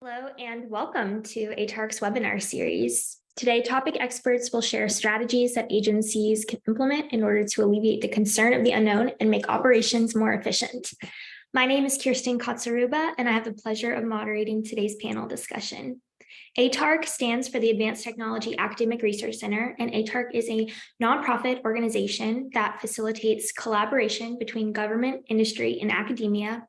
Hello and welcome to ATARC's webinar series. Today, topic experts will share strategies that agencies can implement in order to alleviate the concern of the unknown and make operations more efficient. My name is Kirsten Kotsaruba, and I have the pleasure of moderating today's panel discussion. ATARC stands for the Advanced Technology Academic Research Center, and ATARC is a nonprofit organization that facilitates collaboration between government, industry, and academia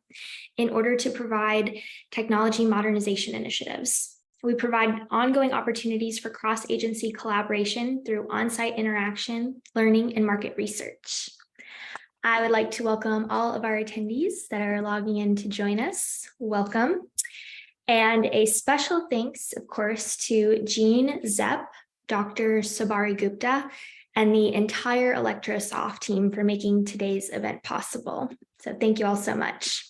in order to provide technology modernization initiatives. We provide ongoing opportunities for cross-agency collaboration through on-site interaction, learning, and market research. I would like to welcome all of our attendees that are logging in to join us. Welcome. And a special thanks, of course, to Jean Zepp, Dr. Sabari Gupta, and the entire ElectroSoft team for making today's event possible. So thank you all so much.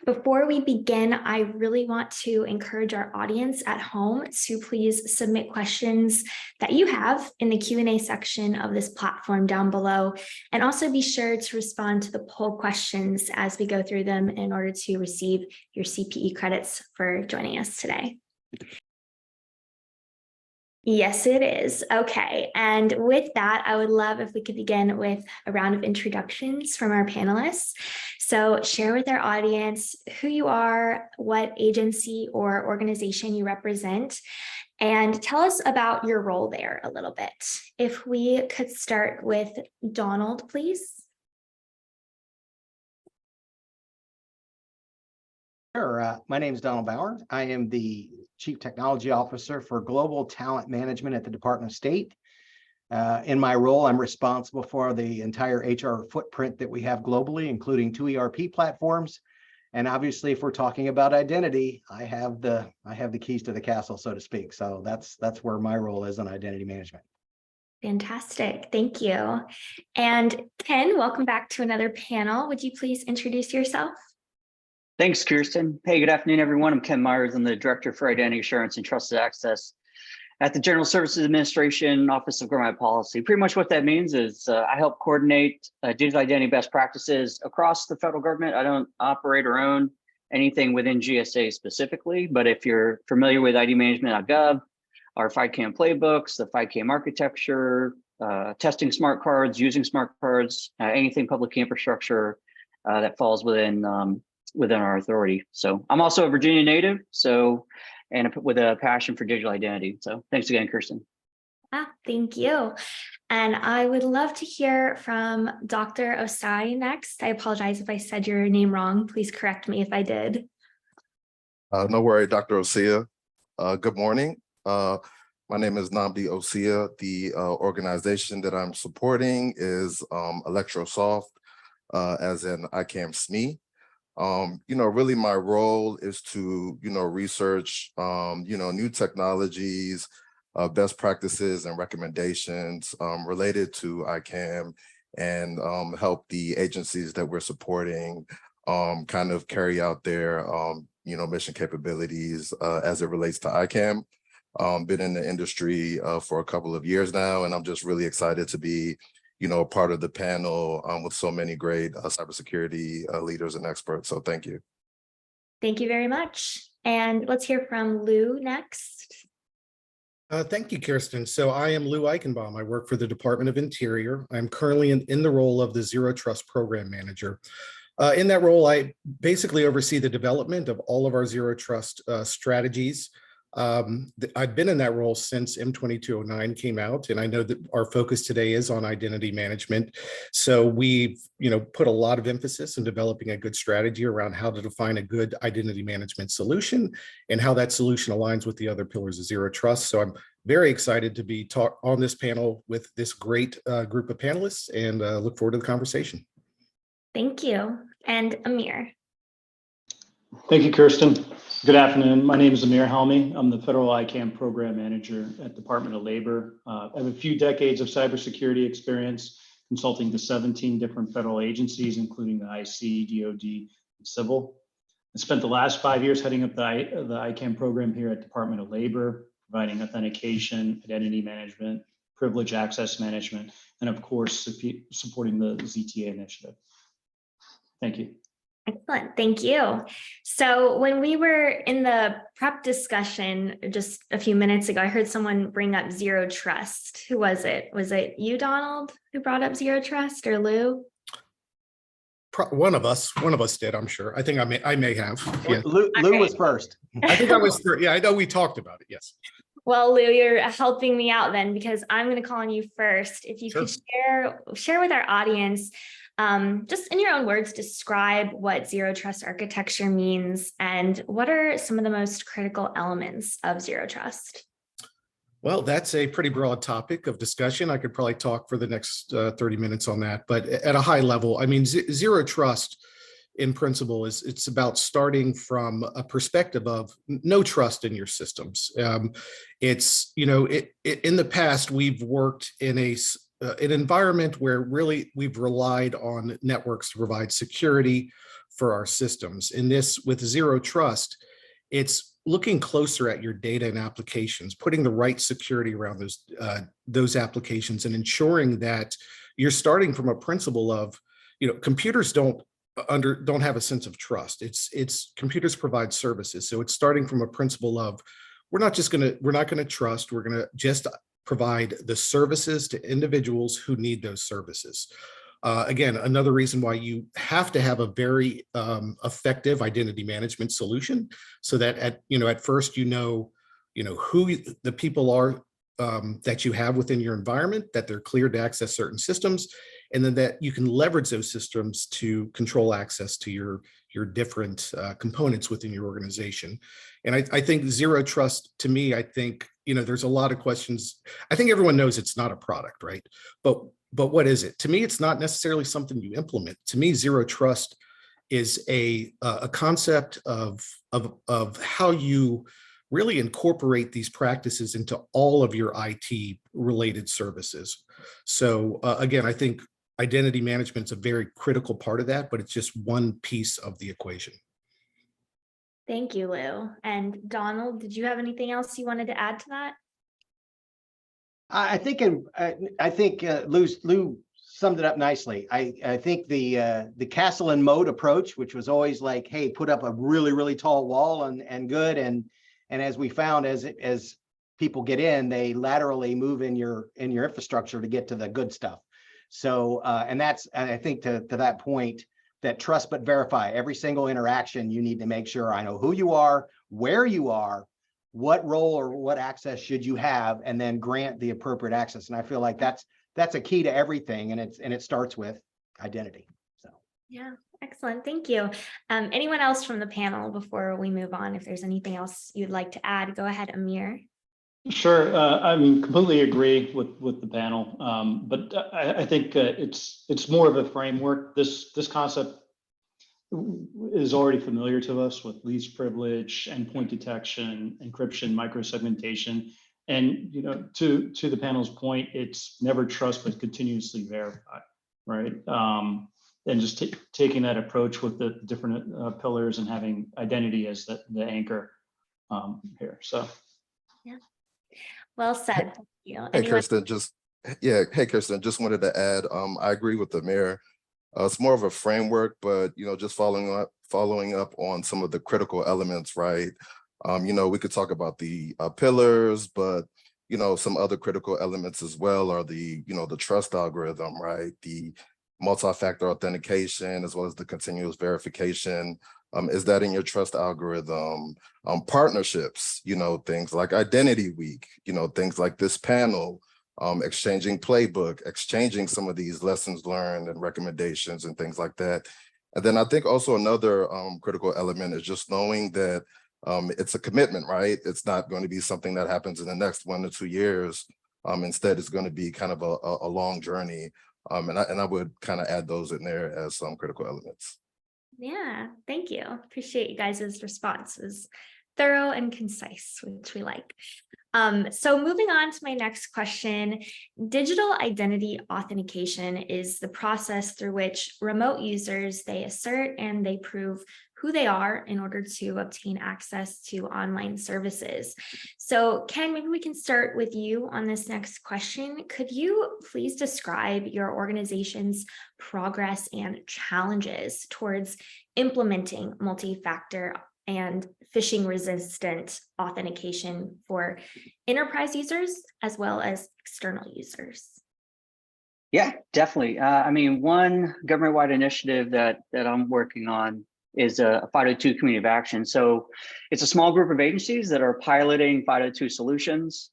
Before we begin, I really want to encourage our audience at home to please submit questions that you have in the Q&A section of this platform down below, and also be sure to respond to the poll questions as we go through them in order to receive your CPE credits for joining us today. Yes, it is. Okay. And with that, I would love if we could begin with a round of introductions from our panelists. So share with our audience who you are, what agency or organization you represent, and tell us about your role there a little bit. If we could start with Donald, please. Sure. My name is Donald Bauer. I am the Chief Technology Officer for Global Talent Management at the Department of State. In my role, I'm responsible for the entire HR footprint that we have globally, including 2 ERP platforms. And obviously, if we're talking about identity, I have the keys to the castle, so to speak. So that's where my role is in identity management. Fantastic. Thank you. And Ken, welcome back to another panel. Would you please introduce yourself? Thanks, Kirsten. Hey, good afternoon, everyone. I'm Ken Myers. I'm the Director for Identity Assurance and Trusted Access at the General Services Administration, Office of Government Policy. Pretty much what that means is I help coordinate digital identity best practices across the federal government. I don't operate or own anything within GSA specifically, but if you're familiar with IDmanagement.gov, our FICAM playbooks, the FICAM architecture, testing smart cards, using smart cards, anything public key infrastructure that falls within our authority. So I'm also a Virginia native, and with a passion for digital identity. So thanks again, Kirsten. Thank you. And I would love to hear from Dr. Osai next. I apologize if I said your name wrong. Please correct me if I did. No worry, Dr. Osia. Good morning. My name is Namdi Osia. The organization that I'm supporting is ElectroSoft, as in ICAM SME. Really my role is to, research, new technologies, best practices and recommendations related to ICAM and help the agencies that we're supporting kind of carry out their, mission capabilities as it relates to ICAM. Been in the industry for a couple of years now, and I'm just really excited to be part of the panel with so many great cybersecurity leaders and experts. So thank you. Thank you very much. And let's hear from Lou next. Thank you, Kirsten. So I am Lou Eichenbaum. I work for the Department of Interior. I'm currently in the role of the Zero Trust Program Manager. In that role, I basically oversee the development of all of our Zero Trust strategies. I've been in that role since M2209 came out, and I know that our focus today is on identity management. So we've, put a lot of emphasis in developing a good strategy around how to define a good identity management solution and how that solution aligns with the other pillars of Zero Trust. So I'm very excited to be on this panel with this great group of panelists, and look forward to the conversation. Thank you. And Amir. Thank you, Kirsten. Good afternoon. My name is Amir Helmi. I'm the Federal ICAM Program Manager at Department of Labor. I have a few decades of cybersecurity experience consulting to 17 different federal agencies, including the IC, DoD, and Civil. I spent the last 5 years heading up the ICAM program here at Department of Labor, providing authentication, identity management, privilege access management, and of course, supporting the ZTA initiative. Thank you. Excellent, thank you. So when we were in the prep discussion just a few minutes ago, I heard someone bring up zero trust. Who was it? Was it you, Donald, who brought up zero trust, or Lou? One of us did, I'm sure. I think I may have. Yeah. Lou was first. I think I was, yeah, I know we talked about it. Yes. Well, Lou, you're helping me out then, because I'm going to call on you first. If you Sure. could share with our audience, just in your own words, describe what zero trust architecture means and what are some of the most critical elements of zero trust? Well, that's a pretty broad topic of discussion. I could probably talk for the next 30 minutes on that, but at a high level, I mean, zero trust in principle it's about starting from a perspective of no trust in your systems. It's, you know, in the past, we've worked in an environment where really we've relied on networks to provide security for our systems. In this, with zero trust, it's looking closer at your data and applications, putting the right security around those applications, and ensuring that you're starting from a principle of, you know, computers don't have a sense of trust. It's computers provide services, so it's starting from a principle of we're not going to trust. We're going to just provide the services to individuals who need those services. Again, another reason why you have to have a very effective identity management solution, so that at first you know who the people are that you have within your environment, that they're cleared to access certain systems, and then that you can leverage those systems to control access to your different components within your organization. And I think zero trust, to me, I think, there's a lot of questions. I think everyone knows it's not a product, right? But what is it? To me, it's not necessarily something you implement. To me, zero trust is a concept of how you really incorporate these practices into all of your IT related services. So again, I think identity management is a very critical part of that, but it's just one piece of the equation. Thank you, Lou. And Donald, did you have anything else you wanted to add to that? I think Lou summed it up nicely. I think the castle and moat approach, which was always like, hey, put up a really, really tall wall and good. And as we found, as people get in, they laterally move in your infrastructure to get to the good stuff. So and I think to that point, that trust but verify. Every single interaction, you need to make sure I know who you are, where you are, what role or what access should you have, and then grant the appropriate access. And I feel like that's a key to everything, and it starts with identity. So yeah, excellent. Thank you. Anyone else from the panel before we move on? If there's anything else you'd like to add, go ahead, Amir. Sure, I completely agree with the panel, but I think it's more of a framework. This concept is already familiar to us with least privilege, endpoint detection, encryption, microsegmentation, and to the panel's point, it's never trust but continuously verify, right? And just taking that approach with the different pillars and having identity as the anchor here. So yeah. Well said. Thank you. Hey, Kirsten, just wanted to add, I agree with the mayor. It's more of a framework, but, just following up on some of the critical elements, right? We could talk about the pillars, but, some other critical elements as well are the trust algorithm, right? The multi-factor authentication, as well as the continuous verification. Is that in your trust algorithm? Partnerships, things like Identity Week, things like this panel, exchanging playbook, exchanging some of these lessons learned and recommendations and things like that. And then I think also another critical element is just knowing that it's a commitment, right? It's not going to be something that happens in the next 1 to 2 years. Instead, it's going to be kind of a long journey. And I would kind of add those in there as some critical elements. Yeah, thank you. Appreciate you guys' responses. Thorough and concise, which we like. So moving on to my next question, digital identity authentication is the process through which remote users, they assert and they prove who they are in order to obtain access to online services. So Ken, maybe we can start with you on this next question. Could you please describe your organization's progress and challenges towards implementing multi-factor and phishing resistant authentication for enterprise users as well as external users? Yeah, definitely. I mean, one government-wide initiative that I'm working on is a 502 community of action. So it's a small group of agencies that are piloting 502 solutions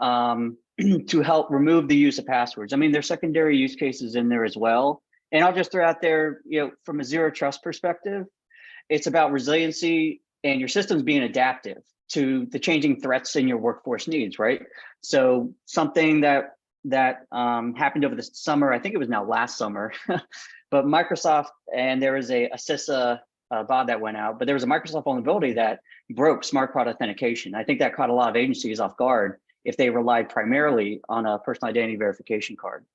to help remove the use of passwords. I mean, there's secondary use cases in there as well. And I'll just throw out there, from a zero trust perspective, it's about resiliency and your systems being adaptive to the changing threats in your workforce needs, right? So something that happened over the summer, I think it was now last summer, but Microsoft, and there was a CISA bot that went out, but there was a Microsoft vulnerability that broke smart card authentication. I think that caught a lot of agencies off guard if they relied primarily on a personal identity verification card.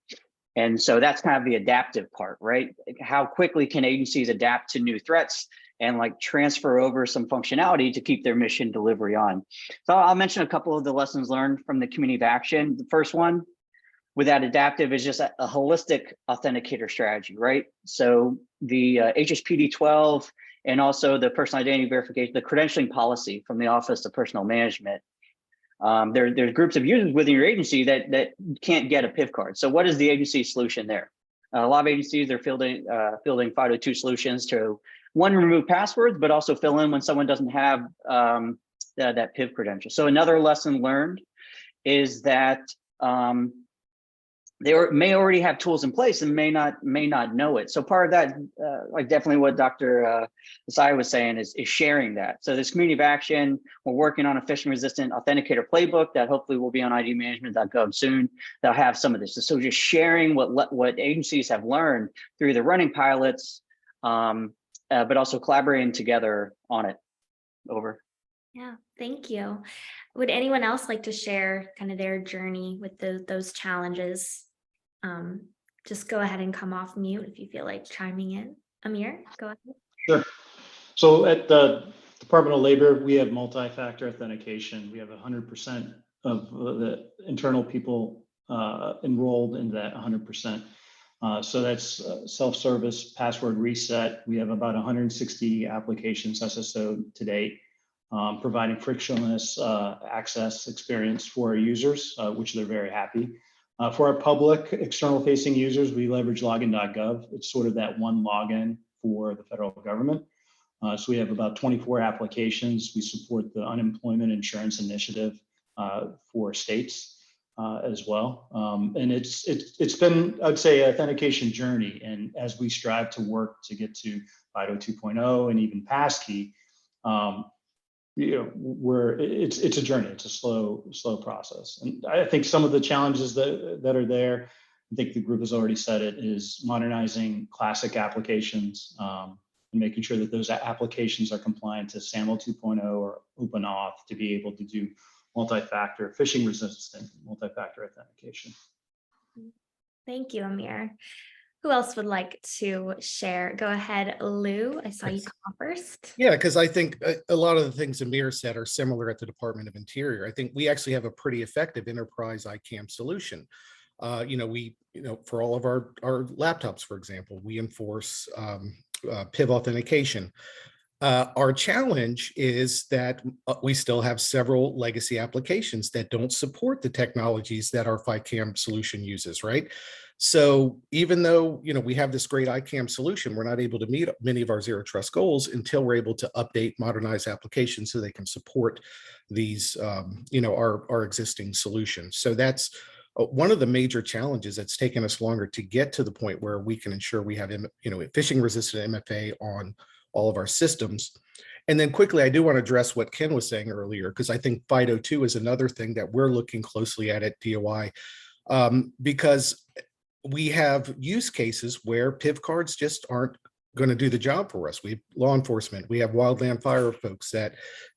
And so that's kind of the adaptive part, right? How quickly can agencies adapt to new threats and like transfer over some functionality to keep their mission delivery on? So I'll mention a couple of the lessons learned from the community of action. The first one with that adaptive is just a holistic authenticator strategy, right? So the HSPD 12 and also the personal identity verification, the credentialing policy from the Office of Personnel Management. There's groups of users within your agency that can't get a PIV card. So what is the agency solution there? A lot of agencies are fielding 502 solutions to, one, remove passwords, but also fill in when someone doesn't have that PIV credential. So another lesson learned is that they may already have tools in place and may not know it. So part of that, like definitely what Dr. Asai was saying is sharing that. So this community of action, we're working on a phishing resistant authenticator playbook that hopefully will be on idmanagement.gov soon. They'll have some of this. So just sharing what agencies have learned through the running pilots, but also collaborating together on it. Over. Yeah, thank you. Would anyone else like to share kind of their journey with those challenges? Just go ahead and come off mute if you feel like chiming in. Amir, go ahead. Sure. So at the Department of Labor, we have multi-factor authentication. We have 100% of the internal people enrolled in that 100%. So that's self-service, password reset. We have about 160 applications SSO to date, providing frictionless access experience for our users, which they're very happy. For our public external facing users, we leverage login.gov. It's sort of that one login for the federal government. So we have about 24 applications. We support the unemployment insurance initiative for states as well. And it's been, I'd say, an authentication journey. And as we strive to work to get to FIDO 2.0 and even passkey, it's a journey. It's a slow process. And I think some of the challenges that are there, I think the group has already said it, is modernizing classic applications and making sure that those applications are compliant to SAML 2.0 or OpenAuth to be able to do multi-factor, phishing resistant multi-factor authentication. Thank you, Amir. Who else would like to share? Go ahead, Lou. I saw you come off first. Yeah, because I think a lot of the things Amir said are similar at the Department of Interior. I think we actually have a pretty effective enterprise ICAM solution. For all of our laptops, for example, we enforce PIV authentication. Our challenge is that we still have several legacy applications that don't support the technologies that our FICAM solution uses, right? So even though we have this great ICAM solution, we're not able to meet many of our zero trust goals until we're able to update, modernize applications so they can support these, our existing solutions. So that's one of the major challenges that's taken us longer to get to the point where we can ensure we have, phishing resistant MFA on all of our systems. And then quickly, I do want to address what Ken was saying earlier, because I think FIDO 2 is another thing that we're looking closely at DOI, because we have use cases where PIV cards just aren't going to do the job for us. We have law enforcement, we have wildland fire folks that,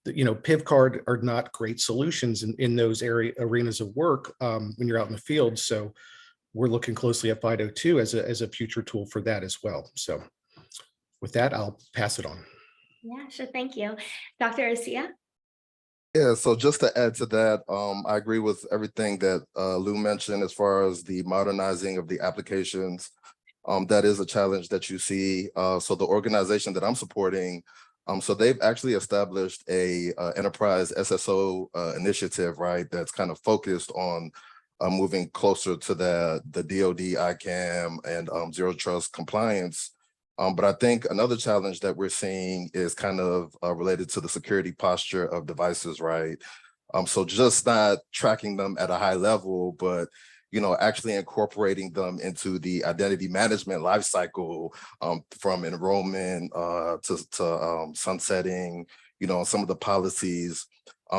PIV card are not great solutions in those arenas of work when you're out in the field. So we're looking closely at FIDO 2 as a future tool for that as well. So with that, I'll pass it on. Yeah, sure. Thank you. Dr. Osea? Yeah, so just to add to that, I agree with everything that Lou mentioned as far as the modernizing of the applications. That is a challenge that you see. So the organization that I'm supporting, so they've actually established a enterprise SSO initiative, right? That's kind of focused on moving closer to the DoD, ICAM, and zero trust compliance. But I think another challenge that we're seeing is kind of related to the security posture of devices, right? So just not tracking them at a high level, but actually incorporating them into the identity management lifecycle, from enrollment to sunsetting, some of the policies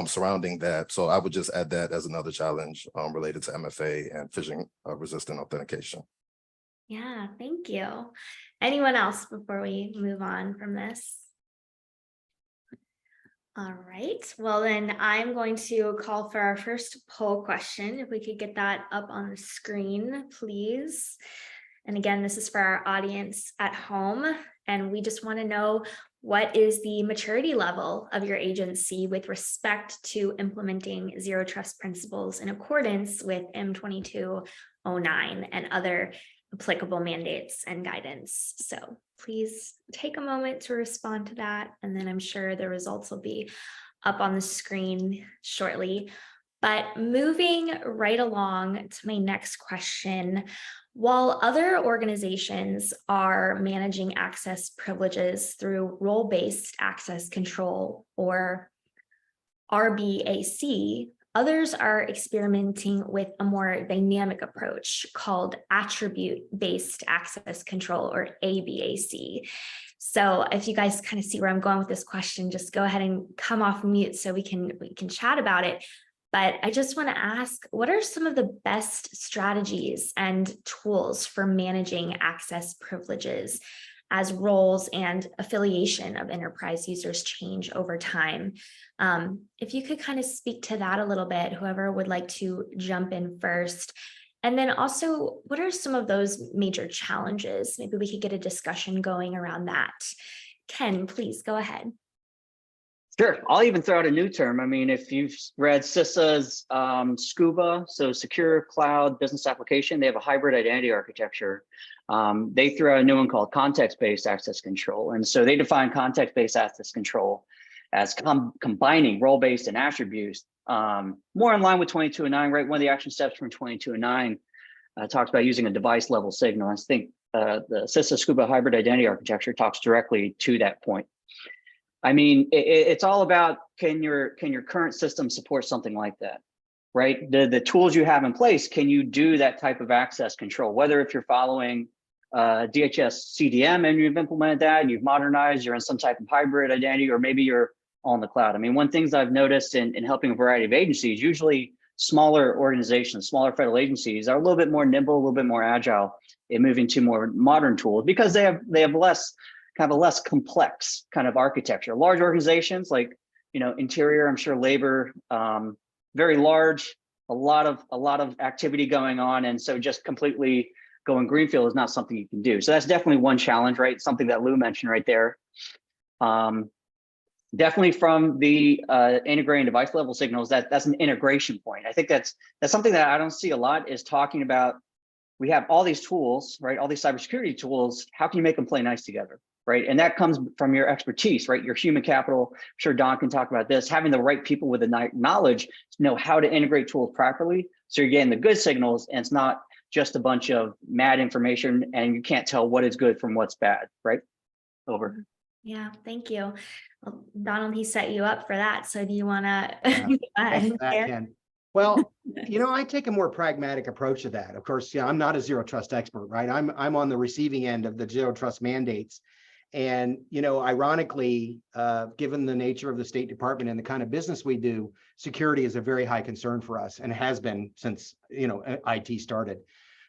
surrounding that. So I would just add that as another challenge related to MFA and phishing resistant authentication. Yeah, thank you. Anyone else before we move on from this? All right, well then I'm going to call for our first poll question. If we could get that up on the screen, please. And again, this is for our audience at home. And we just want to know, what is the maturity level of your agency with respect to implementing zero trust principles in accordance with M2209 and other applicable mandates and guidance? So please take a moment to respond to that, and then I'm sure the results will be up on the screen shortly. But moving right along to my next question, while other organizations are managing access privileges through role-based access control, or RBAC, others are experimenting with a more dynamic approach called attribute-based access control, or ABAC. So if you guys kind of see where I'm going with this question, just go ahead and come off mute so we can chat about it. But I just want to ask, what are some of the best strategies and tools for managing access privileges as roles and affiliation of enterprise users change over time? If you could kind of speak to that a little bit, whoever would like to jump in first. And then also, what are some of those major challenges? Maybe we could get a discussion going around that. Ken, please go ahead. Sure, I'll even throw out a new term. I mean, if you've read CISA's SCUBA, so Secure Cloud Business Application, they have a hybrid identity architecture. They threw out a new one called context-based access control. And so they define context-based access control as combining role-based and attributes, more in line with 2209, right? One of the action steps from 2209 talks about using a device level signal. I think the CISA SCUBA hybrid identity architecture talks directly to that point. I mean, it's all about, can your current system support something like that, right? The tools you have in place, can you do that type of access control? Whether if you're following DHS CDM and you've implemented that and you've modernized, you're in some type of hybrid identity, or maybe you're on the cloud. I mean, one things I've noticed in helping a variety of agencies, usually smaller organizations, smaller federal agencies are a little bit more nimble, a little bit more agile in moving to more modern tools because they have less kind of a less complex kind of architecture. Large organizations like, Interior, I'm sure labor, very large, a lot of activity going on. And so just completely going greenfield is not something you can do. So that's definitely one challenge, right? Something that Lou mentioned right there. Definitely from the integrating device level signals, that's an integration point. I think that's something that I don't see a lot, is talking about, we have all these tools, right? All these cybersecurity tools, how can you make them play nice together? Right. And that comes from your expertise, right? Your human capital. I'm sure Don can talk about this, having the right people with the knowledge to know how to integrate tools properly. So you're getting the good signals, and it's not just a bunch of mad information and you can't tell what is good from what's bad, right? Over. Yeah, thank you. Well, Donald, he set you up for that. So do you want to Thanks for that, Ken. Well, I take a more pragmatic approach to that. Of course, I'm not a zero trust expert, right? I'm on the receiving end of the zero trust mandates. And, ironically, given the nature of the State Department and the kind of business we do, security is a very high concern for us, and has been since, IT started.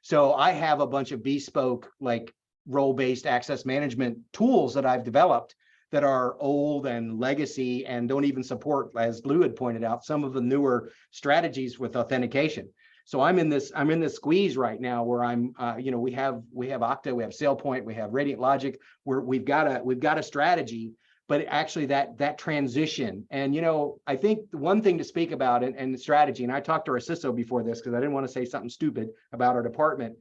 So I have a bunch of bespoke, like role-based access management tools that I've developed that are old and legacy and don't even support, as Lou had pointed out, some of the newer strategies with authentication. So I'm in this squeeze right now where I'm, we have Okta, we have SailPoint, we have Radiant Logic, where we've got a strategy, but actually that transition. And, you know, I think the one thing to speak about and the strategy, and I talked to our CISO before this because I didn't want to say something stupid about our department.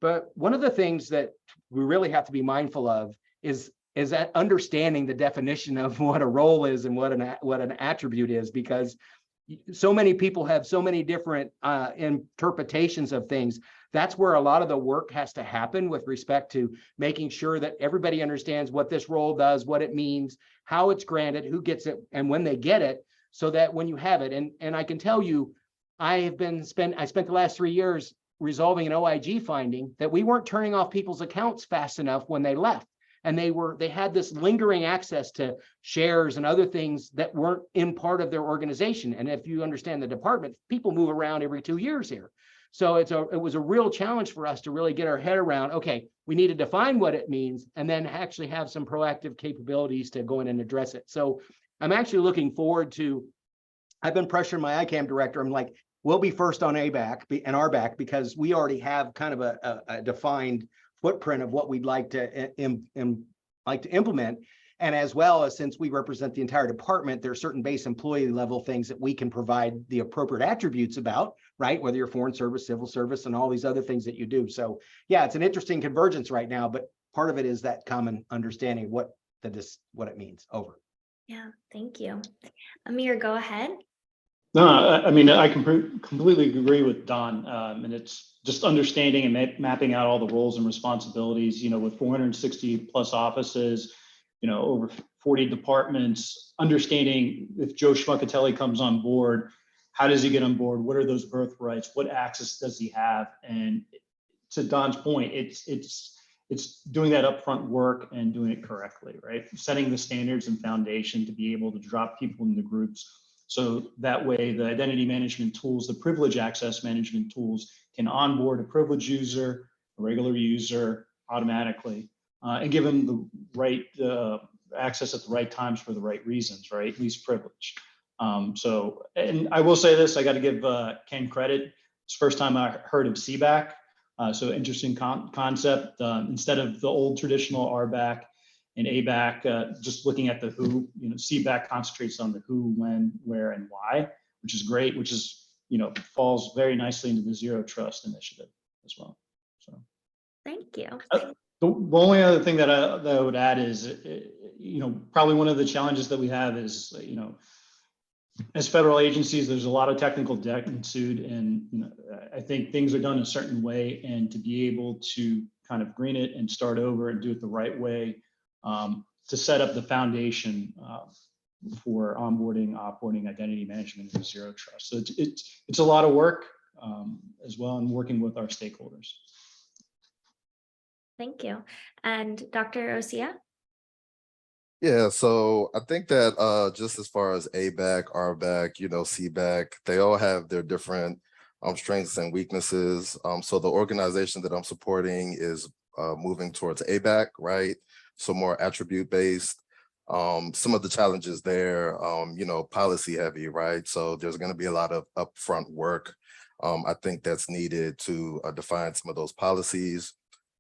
But one of the things that we really have to be mindful of is that understanding the definition of what a role is and what an attribute is, because so many people have so many different interpretations of things. That's where a lot of the work has to happen with respect to making sure that everybody understands what this role does, what it means, how it's granted, who gets it, and when they get it, so that when you have it, and I can tell you, I spent the last 3 years resolving an OIG finding that we weren't turning off people's accounts fast enough when they left. And they had this lingering access to shares and other things that weren't in part of their organization. And if you understand the department, people move around every 2 years here. So it was a real challenge for us to really get our head around, okay, we need to define what it means and then actually have some proactive capabilities to go in and address it. So I'm actually looking forward to, I've been pressuring my ICAM director. I'm like, we'll be first on ABAC and RBAC because we already have kind of a defined footprint of what we'd like to implement. And as well as, since we represent the entire department, there are certain base employee level things that we can provide the appropriate attributes about, right? Whether you're foreign service, civil service, and all these other things that you do. So yeah, it's an interesting convergence right now, but part of it is that common understanding what it means. Over. Yeah, thank you. Amir, go ahead. No, I mean, I can completely agree with Don, and it's just understanding and mapping out all the roles and responsibilities, you know, with 460 plus offices, you know, over 40 departments, understanding if Joe Schmuckatelli comes on board, how does he get on board? What are those birthrights? What access does he have? And to Don's point, it's doing that upfront work and doing it correctly, right? Setting the standards and foundation to be able to drop people into groups. So that way the identity management tools, the privilege access management tools can onboard a privileged user, a regular user automatically, and give them the right access at the right times for the right reasons, right? Least privilege. So, and I will say this, I got to give Ken credit. It's the first time I heard of CBAC. So interesting concept. Instead of the old traditional RBAC and ABAC, just looking at the who, you know, CBAC concentrates on the who, when, where, and why, which is great, which is, you know, falls very nicely into the Zero Trust initiative as well. So, thank you. the only other thing that I would add is, you know, probably one of the challenges that we have is, you know, as federal agencies, there's a lot of technical debt ensued, and you know, I think things are done a certain way, and to be able to kind of green it and start over and do it the right way, to set up the foundation for onboarding, offboarding, identity management, and Zero Trust. So it's a lot of work as well, and working with our stakeholders. Thank you. And Dr. Osia? Yeah, so I think that just as far as ABAC, RBAC, you know, CBAC, they all have their different strengths and weaknesses. So the organization that I'm supporting is moving towards ABAC, right? So more attribute based. Some of the challenges there, you know, policy heavy, right? So there's going to be a lot of upfront work. I think that's needed to define some of those policies.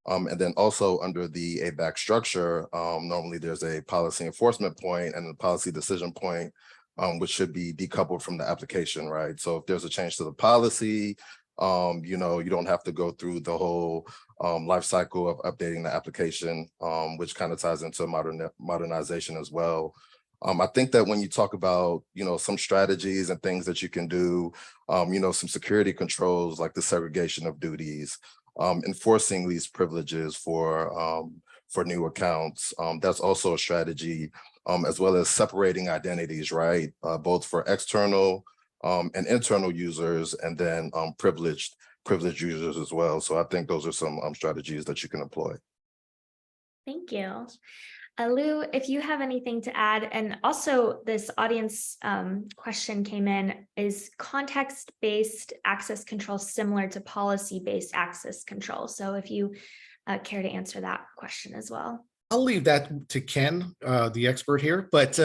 And then also under the ABAC structure, normally there's a policy enforcement point and a policy decision point, which should be decoupled from the application, right? So if there's a change to the policy, you know, you don't have to go through the whole life cycle of updating the application, which kind of ties into modernization as well. I think that when you talk about, you know, some strategies and things that you can do, you know, some security controls like the segregation of duties, enforcing these privileges for new accounts. That's also a strategy, as well as separating identities, right? Both for external and internal users, and then privileged users as well. So I think those are some strategies that you can employ. Thank you. Lou, if you have anything to add, and also this audience question came in, is context-based access control similar to policy-based access control? So if you care to answer that question as well. I'll leave that to Ken, the expert here, but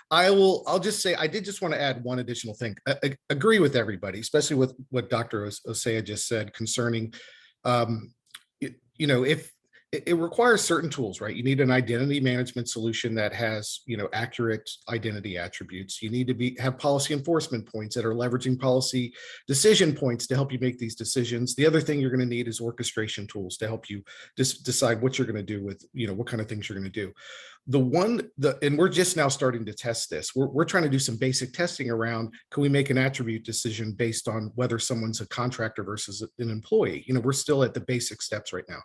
I'll just say, I did just want to add one additional thing. I agree with everybody, especially with what Dr. Osea just said concerning, you know, if it requires certain tools, right? You need an identity management solution that has, accurate identity attributes. You need to have policy enforcement points that are leveraging policy decision points to help you make these decisions. The other thing you're going to need is orchestration tools to help you decide what you're going to do with, what kind of things you're going to do. And we're just now starting to test this. We're trying to do some basic testing around, can we make an attribute decision based on whether someone's a contractor versus an employee? We're still at the basic steps right now.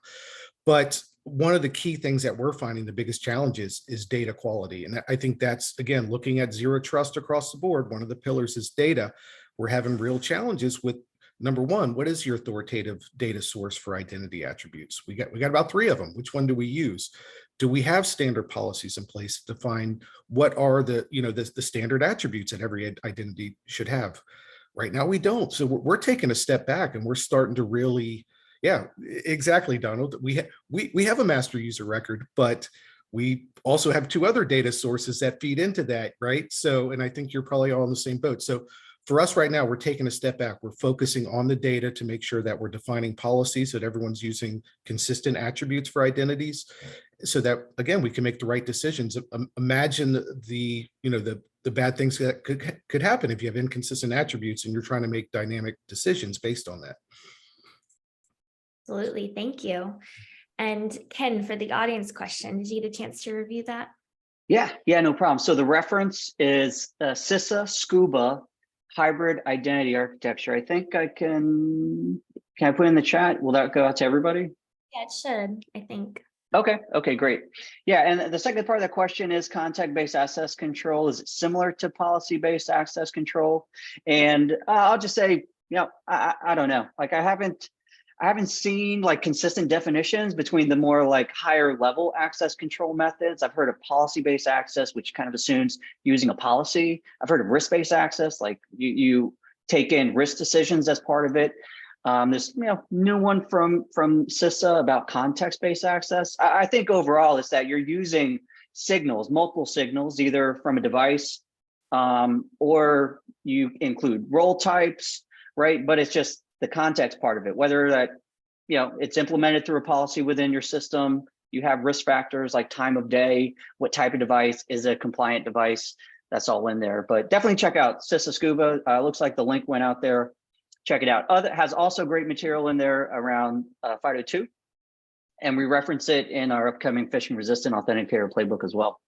But one of the key things that we're finding the biggest challenges is data quality. And I think that's, again, looking at zero trust across the board. One of the pillars is data. We're having real challenges with, number one, what is your authoritative data source for identity attributes? We got about 3 of them. Which one do we use? Do we have standard policies in place to define what are the standard attributes that every identity should have? Right now, we don't. So we're taking a step back and we're starting to really, yeah, exactly, Donald. We have a master user record, but we also have 2 other data sources that feed into that, right? So, and I think you're probably all in the same boat. So for us right now, we're taking a step back. We're focusing on the data to make sure that we're defining policies, that everyone's using consistent attributes for identities, so that, again, we can make the right decisions. Imagine the bad things that could happen if you have inconsistent attributes and you're trying to make dynamic decisions based on that. Absolutely. Thank you. And Ken, for the audience question, did you get a chance to review that? Yeah, no problem. So the reference is CISA SCUBA hybrid identity architecture. I think can I put in the chat? Will that go out to everybody? Yeah, it should, I think. Okay, great. Yeah, and the second part of the question is context-based access control. Is it similar to policy-based access control? And I'll just say, I don't know. Like I haven't seen like consistent definitions between the more like higher level access control methods. I've heard of policy-based access, which kind of assumes using a policy. I've heard of risk-based access, like you take in risk decisions as part of it. There's new one from CISA about context-based access. I think overall is that you're using signals, multiple signals, either from a device or you include role types, right? But it's just the context part of it, whether that, it's implemented through a policy within your system, you have risk factors like time of day, what type of device is a compliant device, that's all in there. But definitely check out CISA SCUBA. Looks like the link went out there. Check it out. Has also great material in there around FIDO2. And we reference it in our upcoming phishing resistant authenticator playbook as well.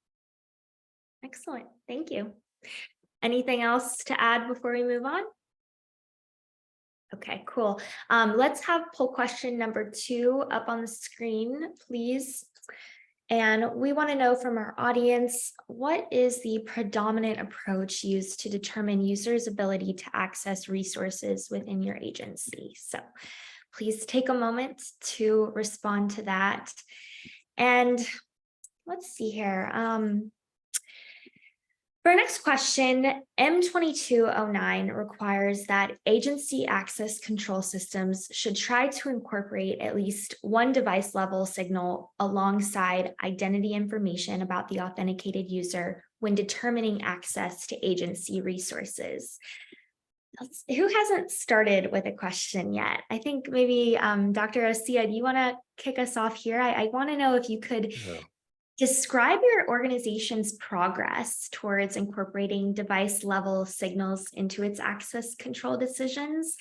Excellent. Thank you. Anything else to add before we move on? Okay, cool. Let's have poll question number 2 up on the screen, please. And we want to know from our audience, what is the predominant approach used to determine users' ability to access resources within your agency? So please take a moment to respond to that. And let's see here. For our next question, M2209 requires that agency access control systems should try to incorporate at least one device level signal alongside identity information about the authenticated user when determining access to agency resources. Who hasn't started with a question yet? I think maybe Dr. Osea, do you want to kick us off here? I want to know if you could describe your organization's progress towards incorporating device level signals into its access control decisions,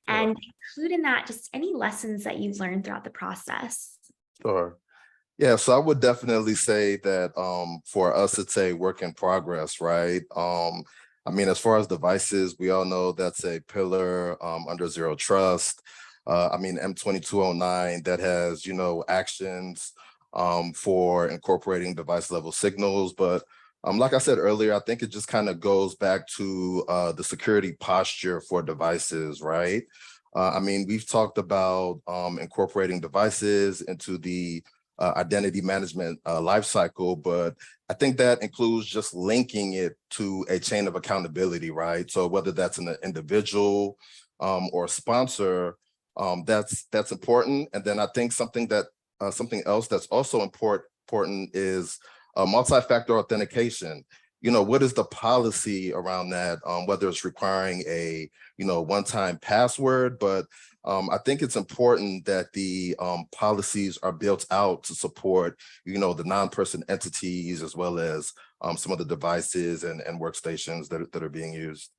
and include in that just any lessons that you've learned throughout the process. Sure. Yeah, so I would definitely say that for us, it's a work in progress, right? I mean, as far as devices, we all know that's a pillar under zero trust. I mean, M2209 that has, actions for incorporating device level signals. But like I said earlier, I think it just kind of goes back to the security posture for devices, right? I mean, we've talked about incorporating devices into the identity management lifecycle, but I think that includes just linking it to a chain of accountability, right? So whether that's an individual or sponsor, that's important. And then I think something else that's also important is multi-factor authentication. What is the policy around that? Whether it's requiring a one-time password, but I think it's important that the policies are built out to support, the non-person entities as well as some of the devices and workstations that are being used.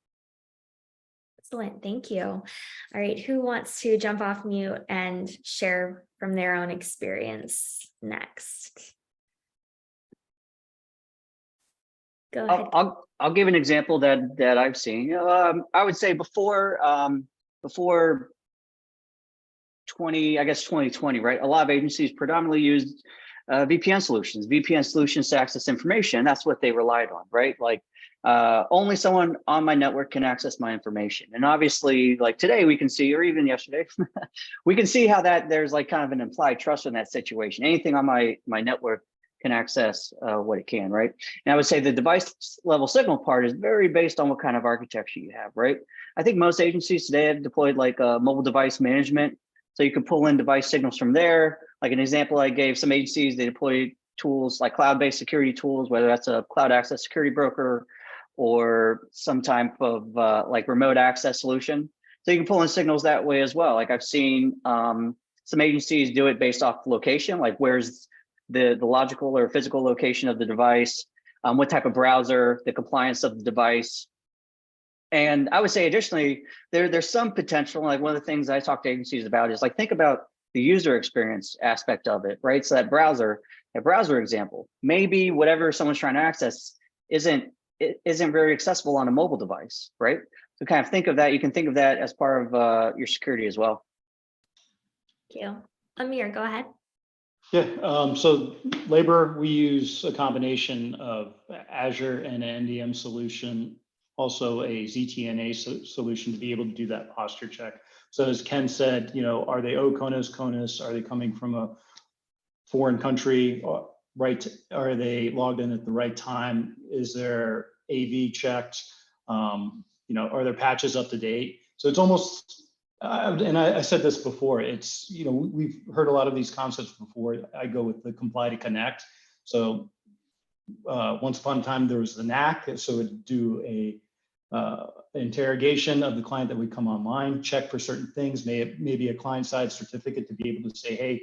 Excellent, thank you. All right, who wants to jump off mute and share from their own experience next? Go ahead. I'll give an example that I've seen. I would say before 2020, right? A lot of agencies predominantly used VPN solutions to access information. That's what they relied on, right? Like only someone on my network can access my information. And obviously, like today we can see, or even yesterday, we can see how that there's like kind of an implied trust in that situation. Anything on my network can access what it can, right? And I would say the device level signal part is very based on what kind of architecture you have, right? I think most agencies today have deployed like mobile device management. So you can pull in device signals from there. Like an example I gave, some agencies, they deploy tools like cloud-based security tools, whether that's a cloud access security broker or some type of like remote access solution. So you can pull in signals that way as well. Like I've seen some agencies do it based off location, like where's the logical or physical location of the device, what type of browser, the compliance of the device. And I would say additionally, there's some potential, like one of the things I talk to agencies about is like, think about the user experience aspect of it, right? So that browser example, maybe whatever someone's trying to access isn't very accessible on a mobile device, right? So kind of think of that. You can think of that as part of your security as well. Thank you. Amir, go ahead. Yeah, so labor, we use a combination of Azure and an NDM solution, also a ZTNA solution to be able to do that posture check. So as Ken said, are they CONUS? Are they coming from a foreign country? Right? Are they logged in at the right time? Is their AV checked? Are their patches up to date? So it's almost, and I said this before, it's, we've heard a lot of these concepts before. I go with the comply to connect. So once upon a time, there was the NAC. So it would do a interrogation of the client that would come online, check for certain things, maybe a client-side certificate to be able to say, hey,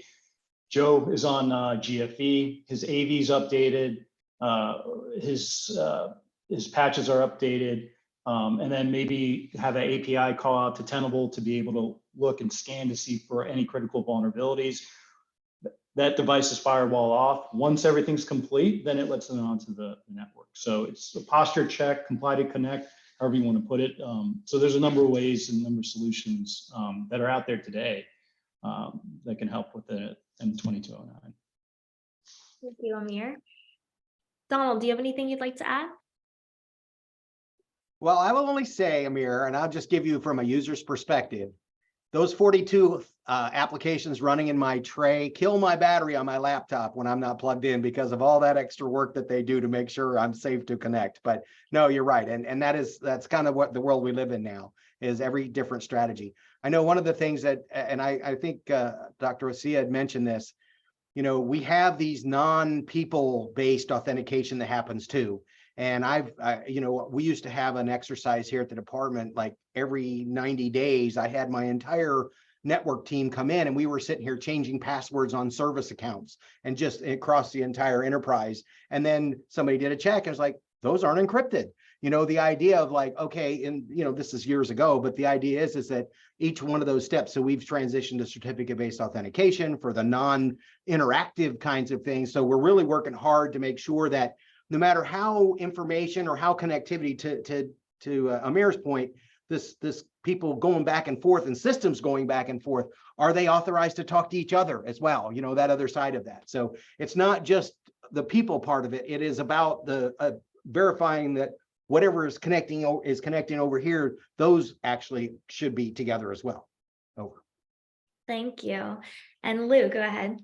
Joe is on GFE, his AV is updated, his patches are updated, and then maybe have an API call out to Tenable to be able to look and scan to see for any critical vulnerabilities. That device is firewall off. Once everything's complete, then it lets them onto the network. So it's a posture check, comply to connect, however you want to put it. So there's a number of ways and a number of solutions that are out there today that can help with it in 2209. Thank you, Amir. Donald, do you have anything you'd like to add? Well, I will only say, Amir, and I'll just give you from a user's perspective, those 42 applications running in my tray kill my battery on my laptop when I'm not plugged in because of all that extra work that they do to make sure I'm safe to connect. But no, you're right. And that's kind of what the world we live in now is every different strategy. I know one of the things that, and I think Dr. Osea had mentioned this, we have these non-people based authentication that happens too. And we used to have an exercise here at the department, like every 90 days, I had my entire network team come in and we were sitting here changing passwords on service accounts and just across the entire enterprise. And then somebody did a check and was like, those aren't encrypted. The idea of like, okay, and this is years ago, but the idea is that each one of those steps, so we've transitioned to certificate-based authentication for the non-interactive kinds of things. So we're really working hard to make sure that no matter how information or how connectivity to Amir's point, this people going back and forth and systems going back and forth, are they authorized to talk to each other as well? That other side of that. So it's not just the people part of it. It is about the verifying that whatever is connecting over here, those actually should be together as well. Over. Thank you. And Lou, go ahead.